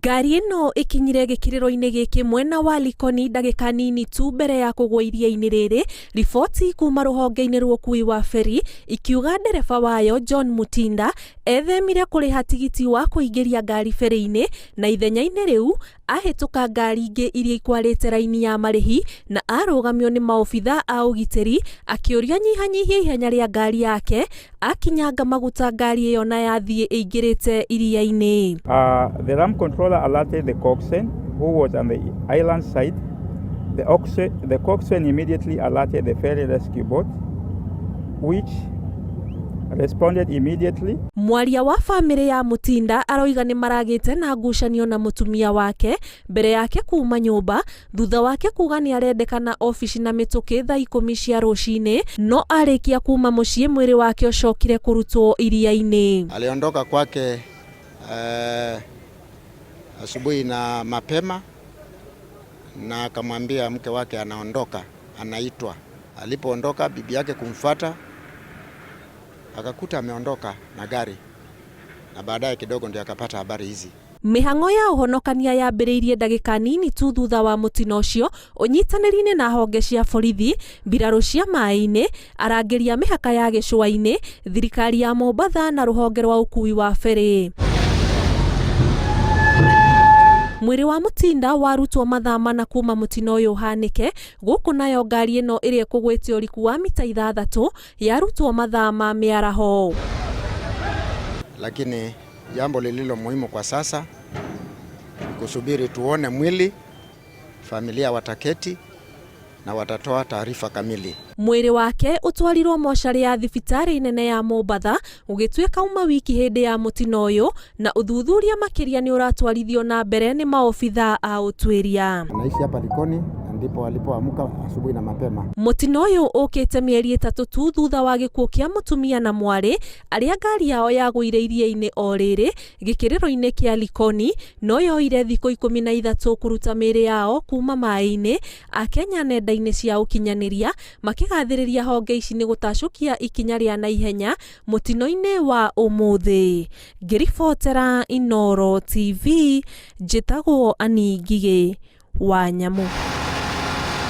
Ngari ĩno ikinyire gĩkĩrĩro-inĩ gĩkĩ mwena wa Likoni ndagĩka nini tu mbere ya kũgwa iria-inĩ rĩrĩ. Riboti kuma rũhonge-inĩ rwa ũkui wa feri ikiuga ndereba wayo John Mutinda ethemire kũrĩha tigiti wa kũingĩria ngari feri-inĩ, na ithenya-inĩ rĩu ahĩtũka ngari ingĩ iria ikwarĩte raini ya marĩhi na arũgamio nĩ maobitha a ũgitĩri akĩũria nyihanyihia ihenya rĩa ngari yake akinyanga maguta ngari ĩyo na yathiĩ ĩingĩrĩte iria-inĩ. The ram controller alerted the coxswain who was on the island side. The coxswain immediately alerted the ferry rescue boat which responded immediately. Mwaria wa famĩlĩ ya Mutinda aroiga nĩ maragĩte na ngucanio na mũtumia wake mbere yake kuma nyũmba, thutha wake kuga nĩ arendekana ofici na mĩtũkĩ thaa 10 cia rũcinĩ, no arĩkia kuma mũciĩ mwĩrĩ wake ũcokire kũrutwo iria-inĩ. Aliondoka kwake asubuhi na mapema na akamwambia mke wake anaondoka, anaitwa. Alipoondoka bibi yake kumfuata akakuta ameondoka na gari, na baadaye kidogo ndio akapata habari hizi. Mĩhang'o ya ũhonokania yambĩrĩirie ndagĩka nini tu thutha wa mũtino ũcio ũnyitanĩri-inĩ na honge cia borithi, mbirarũ cia maĩ-inĩ, arangĩri a mĩhaka ya gĩcũa-inĩ, thirikari ya Mombatha na rũhonge rwa ũkui wa feri. Mwĩrĩ wa Mutinda warutwo mathaa mana kuma mũtino ũyũ ũhanĩke, gũkũ nayo ngari ĩno ĩrĩa ĩkũgwĩte ũriku wa mita 6 yarutwo mathaa ma mĩaraho. Lakini jambo lililo muhimu kwa sasa kusubiri tuone mwili, familia wataketi na watatoa taarifa kamili. Mwĩrĩ wake utwarirwo mocarĩ ya thibitarĩ nene ya Mombatha ũgĩtuĩka uma wiki hĩndĩ ya mũtino ũyũ, na ũthuthuria makĩria nĩ ũratwarithio na mbere nĩ maobitha a ũtuĩria. Anaishi hapa Likoni, ndipo alipoamka asubuhi na mapema. Mũtino ũyũ ũkĩte mĩeri 3 tu thutha wa gĩkuũ kĩa mũtumia na mwarĩ arĩa ngari yao yagũire iria-inĩ o rĩrĩ gĩkĩrĩro-inĩ kĩa Likoni, no yoire thikũ 13 kũruta mĩĩrĩ yao kuma maĩ-inĩ. Akenya nenda-inĩ cia ũkinyanĩria makĩgathĩrĩria honge ici nĩ gũtacũkia ikinya rĩa naihenya mũtino-inĩ wa ũmũthĩ. Ngĩribotera Inooro TV, njĩtagwo Anĩ Ngigĩ wa Nyamũ.